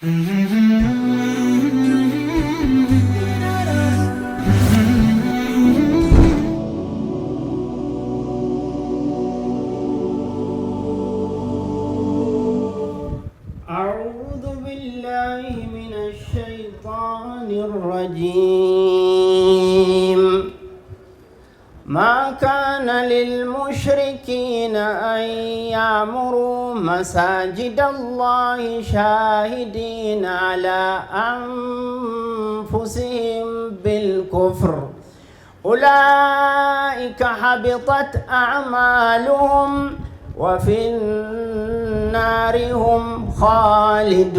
أعوذ بالله من الشيطان الرجيم ما كان للمشركين أن يعمروا مساجد الله شاهدين على أنفسهم بالكفر أولئك حبطت أعمالهم وفي النار هم خالدون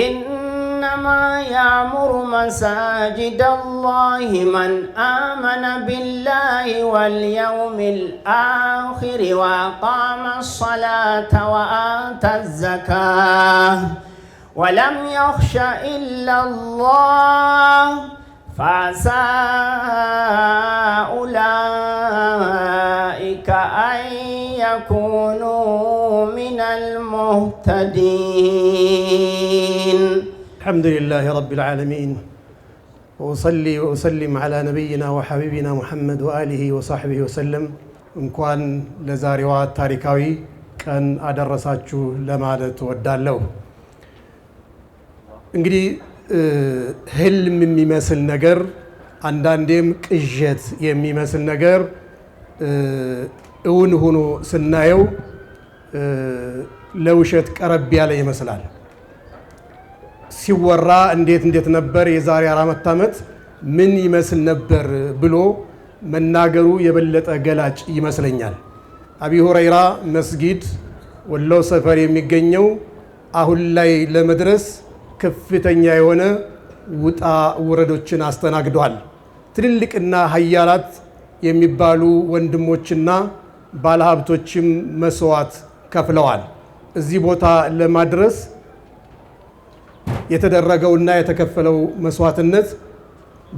إنما يعمر مساجد الله من آمن بالله واليوم الآخر وأقام الصلاة وآتى الزكاة ولم يخش إلا الله فعسى أولئك أن يكونوا من المهتدين. الحمد لله رب العالمين وأصلي وأسلم على نبينا وحبيبنا محمد وآله وصحبه وسلم. እንኳን ለዛሬዋ ታሪካዊ ቀን አደረሳችሁ ለማለት እወዳለሁ። እንግዲህ ህልም የሚመስል ነገር አንዳንዴም ቅዠት የሚመስል ነገር እውን ሆኖ ስናየው ለውሸት ቀረብ ያለ ይመስላል። ሲወራ እንዴት ነበር የዛሬ 4 ዓመት ምን ይመስል ነበር ብሎ መናገሩ የበለጠ ገላጭ ይመስለኛል። አቢ ሁረይራ መስጊድ ወሎ ሰፈር የሚገኘው አሁን ላይ ለመድረስ ከፍተኛ የሆነ ውጣ ውረዶችን አስተናግዷል። ትልልቅና ሀያላት የሚባሉ ወንድሞችና ባለሀብቶችም መስዋዕት ከፍለዋል። እዚህ ቦታ ለማድረስ የተደረገውና የተከፈለው መስዋዕትነት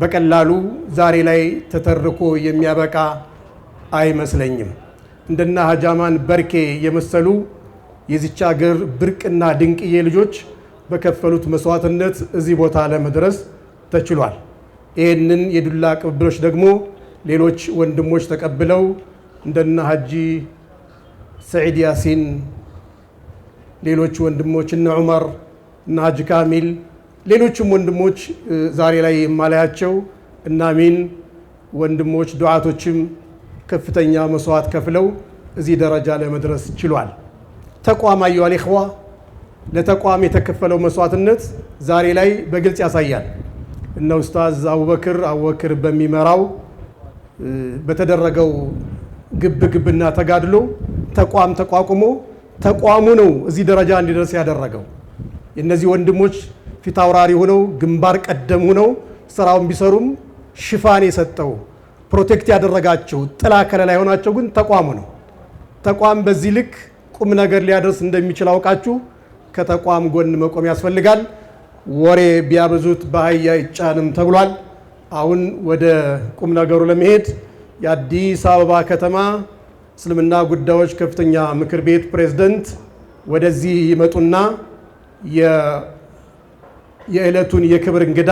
በቀላሉ ዛሬ ላይ ተተርኮ የሚያበቃ አይመስለኝም። እንደና ሀጃማን በርኬ የመሰሉ የዚች ሀገር ብርቅና ድንቅዬ ልጆች በከፈሉት መስዋዕትነት እዚህ ቦታ ለመድረስ ተችሏል። ይህንን የዱላ ቅብብሎች ደግሞ ሌሎች ወንድሞች ተቀብለው እንደና ሀጂ ሰዒድ ያሲን፣ ሌሎች ወንድሞች እነ ዑመር እና ሀጂ ካሚል፣ ሌሎችም ወንድሞች ዛሬ ላይ የማላያቸው እና አሚን ወንድሞች ዱዓቶችም ከፍተኛ መስዋዕት ከፍለው እዚህ ደረጃ ለመድረስ ችሏል። ተቋም አዩሃ ልኢኽዋ ለተቋም የተከፈለው መስዋዕትነት ዛሬ ላይ በግልጽ ያሳያል። እነ ኡስታዝ አቡበክር በሚመራው በተደረገው ግብና ተጋድሎ ተቋም ተቋቁሞ ተቋሙ ነው እዚህ ደረጃ እንዲደርስ ያደረገው። የነዚህ ወንድሞች ፊት አውራሪ ሆነው ግንባር ቀደም ሆነው ስራውን ቢሰሩም ሽፋን የሰጠው ፕሮቴክት ያደረጋቸው ጥላ ከለላ የሆናቸው ግን ተቋሙ ነው። ተቋም በዚህ ልክ ቁም ነገር ሊያደርስ እንደሚችል አውቃችሁ ከተቋም ጎን መቆም ያስፈልጋል። ወሬ ቢያበዙት በአህያ ይጫንም ተብሏል። አሁን ወደ ቁም ነገሩ ለመሄድ የአዲስ አበባ ከተማ እስልምና ጉዳዮች ከፍተኛ ምክር ቤት ፕሬዝዳንት ወደዚህ ይመጡና የዕለቱን የክብር እንግዳ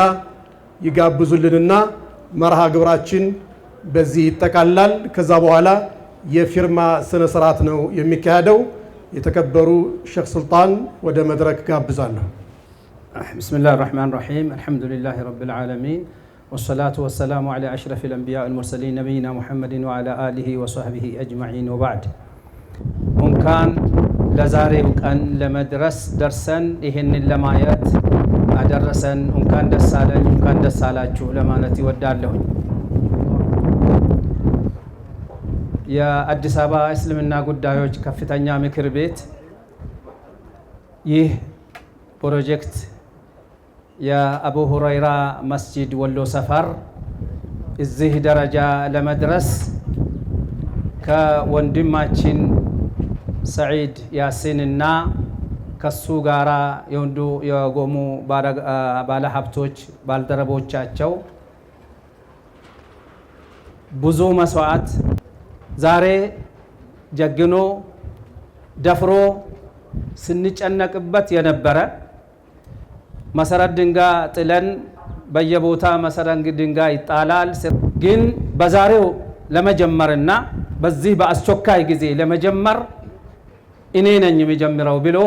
ይጋብዙልንና መርሃ ግብራችን በዚህ ይጠቃላል። ከዛ በኋላ የፊርማ ስነ ስርዓት ነው የሚካሄደው። የተከበሩ ሼክ ሱልጣን ወደ መድረክ ጋብዛለሁ። ቢስሚላሂር ረህማኒር ረሂም አልሐምዱሊላሂ ረቢል ዓለሚን ወሰላቱ ወሰላሙ ዐላ አሽረፊል አንቢያኢ ወልሙርሰሊን ነቢይና ሙሐመድን ወዐላ አሊሂ ወሰህቢሂ አጅመዒን ወባዕድ። እንኳን ለዛሬው ቀን ለመድረስ ደርሰን ይህንን ለማየት አደረሰን። እንኳን ደስ አለን፣ እንኳን ደስ አላችሁ ለማለት ይወዳለሁኝ። የአዲስ አበባ እስልምና ጉዳዮች ከፍተኛ ምክር ቤት ይህ ፕሮጀክት የአቡ ሁረይራ መስጂድ ወሎ ሰፈር እዚህ ደረጃ ለመድረስ ከወንድማችን ሰዒድ ያሲንና ከሱ ጋራ የወንዱ የጎሙ ባለሀብቶች ባልደረቦቻቸው ብዙ መስዋዕት ዛሬ ጀግኖ ደፍሮ ስንጨነቅበት የነበረ መሰረት ድንጋይ ጥለን በየቦታ መሰረት ድንጋይ ይጣላል። ግን በዛሬው ለመጀመርና በዚህ በአስቸኳይ ጊዜ ለመጀመር እኔ ነኝ የሚጀምረው ብሎ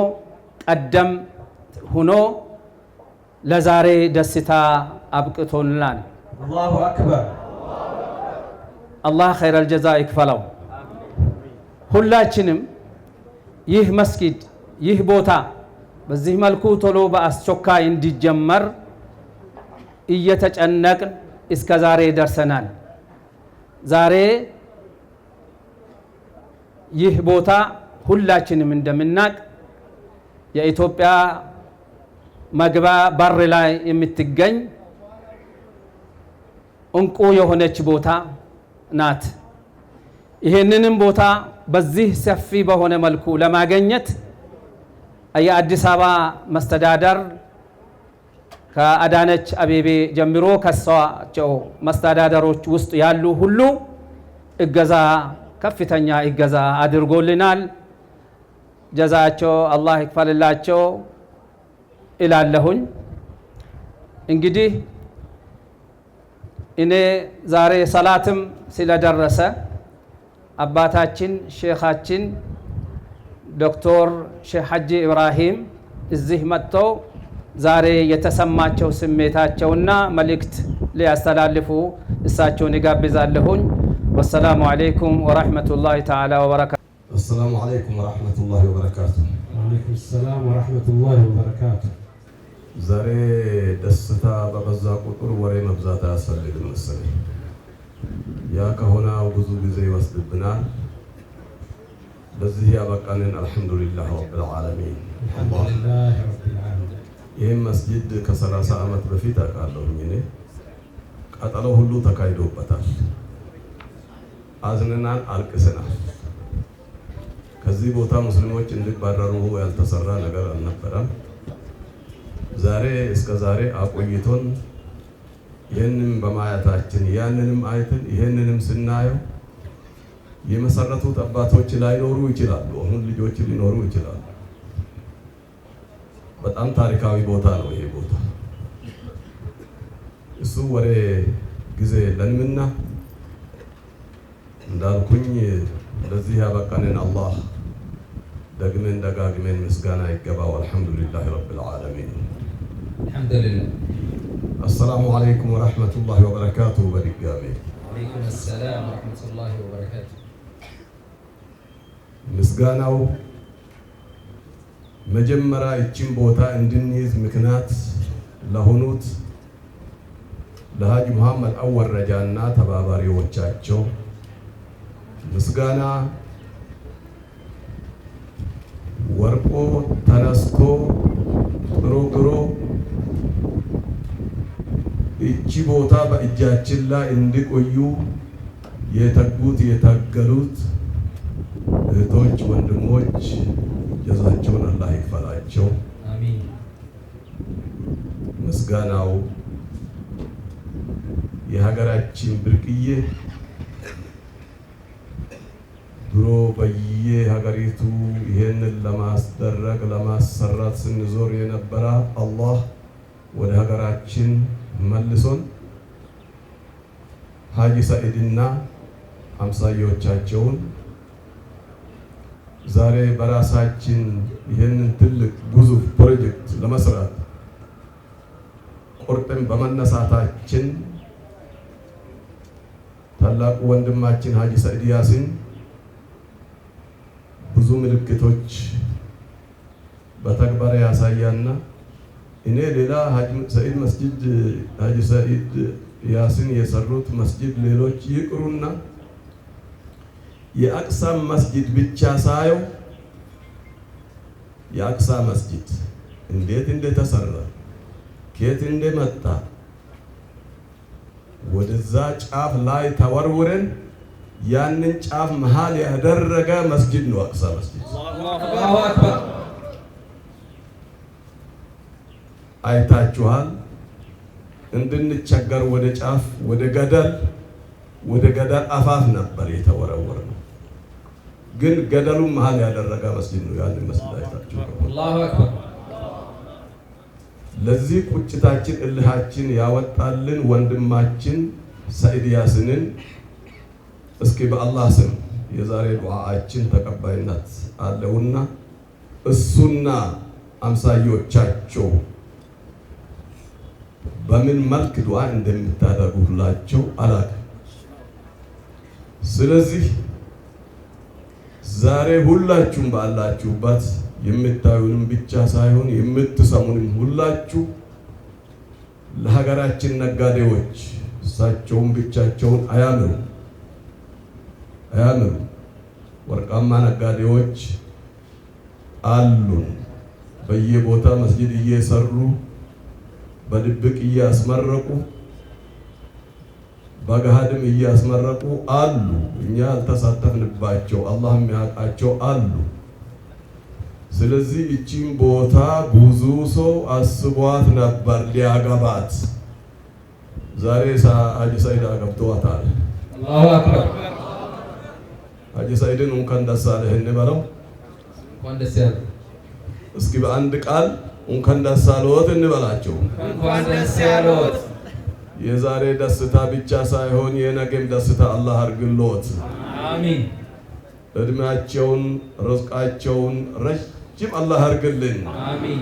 ቀደም ሆኖ ለዛሬ ደስታ አብቅቶናል። አላሁ አክበር። አላህ ኸይረል ጀዛ ይክፈለው። ሁላችንም ይህ መስጊድ ይህ ቦታ በዚህ መልኩ ቶሎ በአስቸኳይ እንዲጀመር እየተጨነቅን እስከ ዛሬ ደርሰናል። ዛሬ ይህ ቦታ ሁላችንም እንደምናቅ የኢትዮጵያ መግቢያ በር ላይ የምትገኝ እንቁ የሆነች ቦታ ናት። ይህንንም ቦታ በዚህ ሰፊ በሆነ መልኩ ለማግኘት የአዲስ አበባ መስተዳደር ከአዳነች አቤቤ ጀምሮ ከሷቸው መስተዳደሮች ውስጥ ያሉ ሁሉ እገዛ ከፍተኛ እገዛ አድርጎልናል። ጀዛቸው አላህ ይክፈልላቸው እላለሁኝ። እንግዲህ እኔ ዛሬ ሰላትም ስለደረሰ አባታችን ሼኻችን ዶክተር ሼህ ሐጂ ኢብራሂም እዚህ መጥተው ዛሬ የተሰማቸው ስሜታቸውና መልእክት ሊያስተላልፉ እሳቸውን ይጋብዛለሁኝ። ወሰላሙ አለይኩም ወራህመቱላሂ ተዓላ ወበረካቱ። السلام عليكم ورحمة الله وبركاته. ወአለይኩም ሰላም ወራህመቱላሂ ወበረካቱ። ዛሬ ደስታ በበዛ ቁጥር ወሬ መብዛት አያስፈልግም መሰለኝ። ያ ከሆነ ብዙ ጊዜ ይወስድብናል። በዚህ ያበቃንን አልሐምዱሊላህ ረብል ዓለሚን። አልሐምዱሊላህ ረብል ዓለሚን። ይህም መስጂድ ከ30 ዓመት በፊት አውቃለሁኝ እኔ። ቃጠሎ ሁሉ ተካሂዶበታል። አዝነናል፣ አልቅሰናል። ከዚህ ቦታ ሙስሊሞች እንዲባረሩ ያልተሰራ ነገር አልነበረም። ዛሬ እስከ ዛሬ አቆይቶን ይህንም በማየታችን ያንንም አይተን ይህንንም ስናየው የመሰረቱት አባቶች ላይኖሩ ይችላሉ፣ አሁን ልጆች ሊኖሩ ይችላሉ። በጣም ታሪካዊ ቦታ ነው ይሄ ቦታ። እሱ ወሬ ጊዜ ለንምና እንዳልኩኝ ለዚህ ያበቃንን አላህ ደግመን ደጋግመን ምስጋና ይገባው። አልሐምዱሊላህ ረብል ዓለሚን። አልሐምዱሊላህ። አሰላሙ አለይኩም ወራህመቱላሂ ወበረካቱ። በድጋሚ ወአለይኩም ሰላም ወራህመቱላሂ ወበረካቱ። ምስጋናው መጀመሪያ እቺን ቦታ እንድንይዝ ምክንያት ለሆኑት ለሀጂ መሐመድ አወል ረጃና ተባባሪዎቻቸው ምስጋና ወርቆ ተነስቶ ጥሮ ግሮ እቺ ቦታ በእጃችን ላይ እንዲቆዩ የተጉት የታገሉት እህቶች፣ ወንድሞች ጀዛቸውን አላህ ይክፈላቸው። አሚን። ምስጋናው የሀገራችን ብርቅዬ ድሮ በየሀገሪቱ ይሄንን ለማስደረግ ለማሰራት ስንዞር የነበረ አላህ ወደ ሀገራችን መልሶን ሀጂ ሰኢድና አምሳዮቻቸውን ዛሬ በራሳችን ይህንን ትልቅ ግዙፍ ፕሮጀክት ለመስራት ቆርጠን በመነሳታችን ታላቁ ወንድማችን ሀጂ ሰኢድ ያሲን ብዙ ምልክቶች በተግባር ያሳያና እኔ ሌላ ሀጂ ሰኢድ መስጂድ ሀጂ ሰኢድ ያሲን የሰሩት መስጂድ ሌሎች ይቅሩና የአቅሳ መስጂድ ብቻ ሳየው የአቅሳ መስጂድ እንዴት እንደተሰራ ከየት እንደመጣ ወደዛ ጫፍ ላይ ተወርውረን ያንን ጫፍ መሃል ያደረገ መስጂድ ነው አቅሳ መስጂድ። አላሁ አክበር። አይታችኋል። እንድንቸገር ወደ ጫፍ ወደ ገደል አፋፍ ነበር የተወረወረ ነው። ግን ገደሉ መሃል ያደረገ መስጂድ ነው። ያን መስጂድ አይታችሁ አላሁ አክበር። ለዚህ ቁጭታችን እልሃችን ያወጣልን ወንድማችን ሰዒድ ያሲንን እስኪ በአላህ ስም የዛሬ ዱዓችን ተቀባይነት አለውና እሱና አምሳዮቻቸው በምን መልክ ዱዓ እንደምታደርጉላቸው አላውቅም። ስለዚህ ዛሬ ሁላችሁም ባላችሁበት የምታዩንም ብቻ ሳይሆን የምትሰሙንም ሁላችሁ ለሀገራችን ነጋዴዎች እሳቸውን ብቻቸውን አያምሩ። ወርቃማ ነጋዴዎች አሉን። በየቦታ መስጂድ እየሰሩ በድብቅ እያስመረቁ በገሃድም እያስመረቁ አሉ። እኛ ያልተሳተፍንባቸው አላህ የሚያውቃቸው አሉ። ስለዚህ እቺን ቦታ ብዙ ሰው አስቧት ነበር ሊያገባት። ዛሬ ሀጂ ሰዒድ አገብተዋታል። አላሁ አክበር። ሀጂ ሰዒድን እንኳን ደስ አለህ እንበለው። እንኳን ደስ ያለህ። እስኪ በአንድ ቃል እንኳን ደስ አለዎት እንበላቸው። እንኳን ደስ ያለዎት። የዛሬ ደስታ ብቻ ሳይሆን የነገም ደስታ አላህ አርግሎት። አሚን። እድሜያቸውን ርዝቃቸውን ረጅም አላህ አርግልን። አሚን።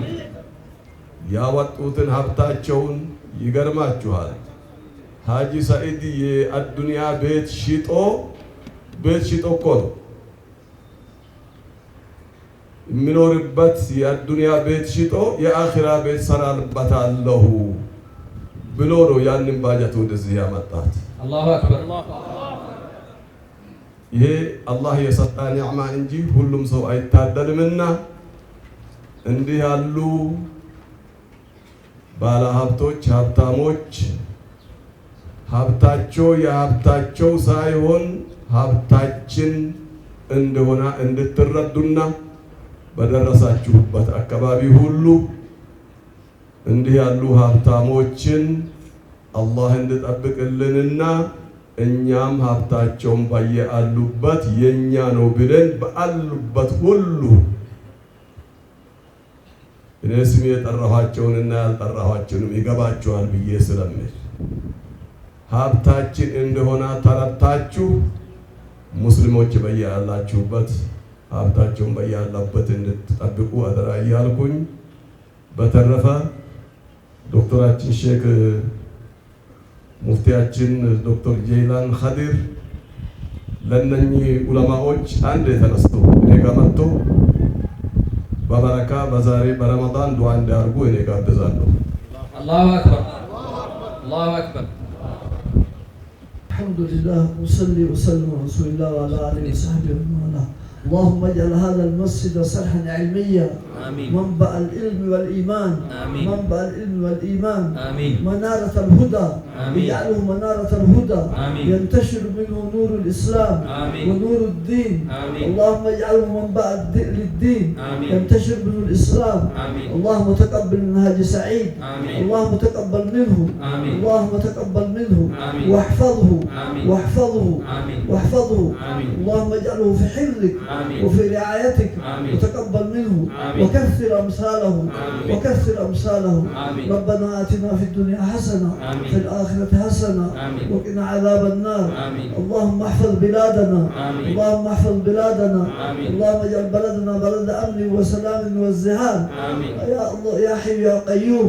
ያወጡትን ሀብታቸውን ይገርማችኋል። ሀጂ ሰዒድ የአዱንያ ቤት ሽጦ እኮ ነው የሚኖርበት። የአዱንያ ቤት ሽጦ የአኺራ ቤት ሰራልበታለሁ ብሎ ነው ያንን ባጀት ወደዚህ ያመጣት። አላሁ አክበር። ይሄ አላህ የሰጣ ኒዕማ እንጂ ሁሉም ሰው አይታደልምና እንዲህ ያሉ ባለ ሀብቶች ሀብታሞች ሀብታቸው የሀብታቸው ሳይሆን ሀብታችን እንደሆነ እንድትረዱና በደረሳችሁበት አካባቢ ሁሉ እንዲህ ያሉ ሀብታሞችን አላህ እንድጠብቅልንና እኛም ሀብታቸውን በየአሉበት የኛ ነው ብለን በአሉበት ሁሉ እኔ ስም የጠራኋቸውንና ያልጠራኋቸውንም ይገባቸዋል ብዬ ስለምል ሀብታችን እንደሆነ ተረድታችሁ ሙስሊሞች በየያላችሁበት ሀብታቸውን በየያላበት እንድትጠብቁ አደራ እያልኩኝ በተረፈ ዶክተራችን ሼክ ሙፍቲያችን ዶክተር ጀይላን ኸዲር ለነኚህ ዑለማዎች አንድ የተነስቶ እኔ ጋር መጥቶ በበረካ በዛሬ በረመዳን ዱዓ እንዲያርጉ እኔ ጋር አደዛለሁ። አላሁ አክበር። አላሁ አክበር። አልሐምዱሊላህ ወሰሊ ወሰለም ዐላ ረሱሊላህ ወዐላ አሊሂ ወሰሕቢሂ ወመን اللهم اجعل هذا المسجد صرحا علميا منبع العلم والإيمان منبع العلم والإيمان منارة الهدى اجعله منارة الهدى ينتشر منه نور الإسلام ونور الدين اللهم اجعله منبع للدين ينتشر منه الإسلام اللهم تقبل من هاجي سعيد اللهم تقبل منه اللهم تقبل منه واحفظه اللهم اجعله في حفظك وفي رعايتك وتقبل منه وكثر أمثاله ربنا آتنا في الدنيا حسنة في الآخرة حسنة وقنا عذاب النار اللهم احفظ بلادنا اللهم احفظ بلادنا اللهم اجعل بلدنا بلد أمن وسلام وازدهار يا الله يا حي يا قيوم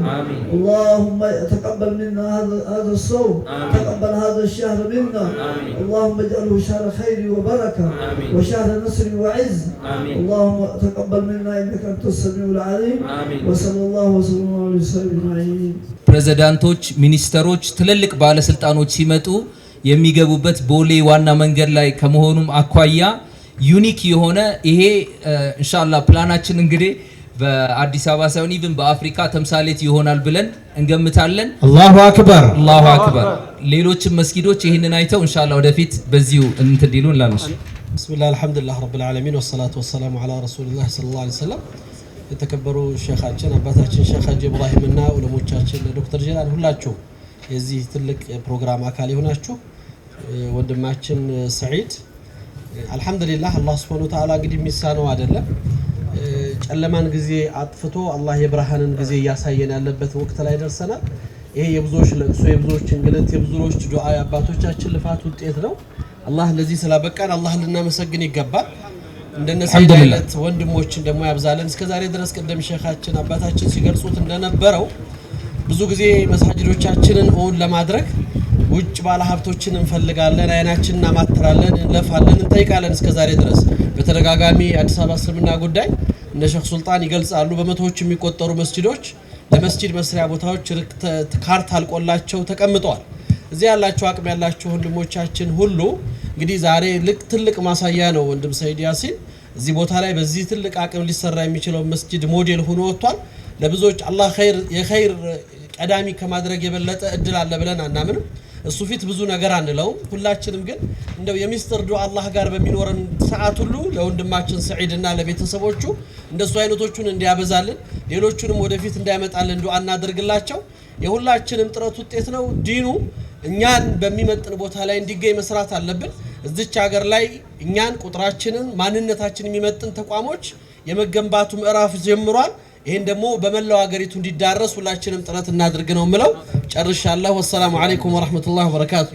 اللهم تقبل منا هذا الصوم تقبل هذا الشهر منا اللهم اجعله شهر خير وبركة وشهر نصر وعز اللهم تقبل منا إنك أنت السميع العليم وصلى الله وسلم على سيدنا محمد ፕሬዝዳንቶች ሚኒስተሮች ትልልቅ ባለስልጣኖች ሲመጡ የሚገቡበት ቦሌ ዋና መንገድ ላይ ከመሆኑም አኳያ ዩኒክ የሆነ ይሄ ኢንሻአላህ ፕላናችን እንግዲህ በአዲስ አበባ ሳይሆን ኢቭን በአፍሪካ ተምሳሌት ይሆናል ብለን እንገምታለን። አላሁ አክበር። አላሁ አክበር። ሌሎችም መስጊዶች ይህንን አይተው ኢንሻአላህ ወደፊት በዚሁ እንትን ዲሉ እንላለን። ብስሚላህ አልሐምዱሊላህ ረብል ዓለሚን ወሰላቱ ወሰላሙ ዐላ ረሱሊላህ ሰለላሁ ዐለይሂ ወሰለም። የተከበሩ ሼኻችን አባታችን ሼኽ ሀጂ ኢብራሂም እና ዑለሞቻችን ዶክተር ጀላል ሁላችሁ የዚህ ትልቅ ፕሮግራም አካል የሆናችሁ ወንድማችን ሰዒድ አልহামዱሊላህ አላህ Subhanahu Wa Ta'ala እንግዲህ የሚሳነው አይደለም ጨለማን ጊዜ አጥፍቶ አላህ የብርሃንን ጊዜ ያሳየን ያለበት ወቅት ላይ ደርሰናል ይሄ የብዙዎች ለቅሶ የብዙዎች እንግልት የብዙዎች ዱዓ የአባቶቻችን ልፋት ውጤት ነው አላህ ለዚህ ስላበቃን አላህ ልናመሰግን ይገባል እንደነሰይነት ወንድሞችን ደግሞ ያብዛለን እስከዛሬ ድረስ ቀደም ሸኻችን አባታችን ሲገልጹት እንደነበረው ብዙ ጊዜ መስጊዶቻችንን ኦን ለማድረግ ውጭ ባለ ሀብቶችን እንፈልጋለን አይናችንን እናማትራለን እንለፋለን እንጠይቃለን እስከዛሬ ድረስ በተደጋጋሚ አዲስ አበባ እስልምና ጉዳይ እነ ሼክ ሱልጣን ይገልጻሉ በመቶዎች የሚቆጠሩ መስጊዶች ለመስጊድ መስሪያ ቦታዎች ካርታ አልቆላቸው ተቀምጠዋል እዚህ ያላችሁ አቅም ያላችሁ ወንድሞቻችን ሁሉ እንግዲህ ዛሬ ትልቅ ማሳያ ነው ወንድም ሰይድ ያሲን እዚህ ቦታ ላይ በዚህ ትልቅ አቅም ሊሰራ የሚችለው መስጊድ ሞዴል ሆኖ ወጥቷል ለብዙዎች አላህ የኸይር ቀዳሚ ከማድረግ የበለጠ እድል አለ ብለን አናምንም እሱ ፊት ብዙ ነገር አንለው ሁላችንም ግን እንደው የሚስጥር ዱዓ አላህ ጋር በሚኖረን ሰዓት ሁሉ ለወንድማችን ሰዒድና ለቤተሰቦቹ እንደሱ አይነቶቹን እንዲያበዛልን ሌሎቹንም ወደፊት እንዲያመጣልን ዱዓ እናደርግላቸው የሁላችንም ጥረት ውጤት ነው ዲኑ እኛን በሚመጥን ቦታ ላይ እንዲገኝ መስራት አለብን እዚች ሀገር ላይ እኛን ቁጥራችንን ማንነታችንን የሚመጥን ተቋሞች የመገንባቱ ምዕራፍ ጀምሯል ይሄን ደግሞ በመላው ሀገሪቱ እንዲዳረስ ሁላችንም ጥረት እናድርግ ነው ምለው ጨርሻለሁ ወሰላሙ አለይኩም ወራህመቱላሂ ወበረካቱ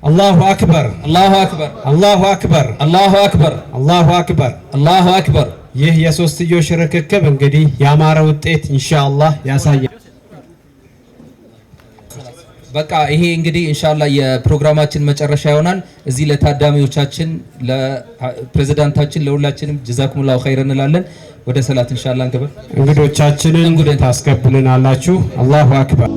አላሁ አክበር አላሁ አክበር አላሁ አክበር አላሁ አክበር አላሁ አክበር አላሁ አክበር ይህ የሶስትዮሽ ርክክብ እንግዲህ ያማረ ውጤት ኢንሻአላህ ያሳያል በቃ ይሄ እንግዲህ ኢንሻአላህ የፕሮግራማችን መጨረሻ ይሆናል እዚህ ለታዳሚዎቻችን ለፕሬዝዳንታችን ለሁላችንም ጀዛኩሙላሁ ኸይር እንላለን ወደ ሰላት ኢንሻአላህ እንገባ እንግዶቻችንን ታስቀብሉናላችሁ አላሁ አክበር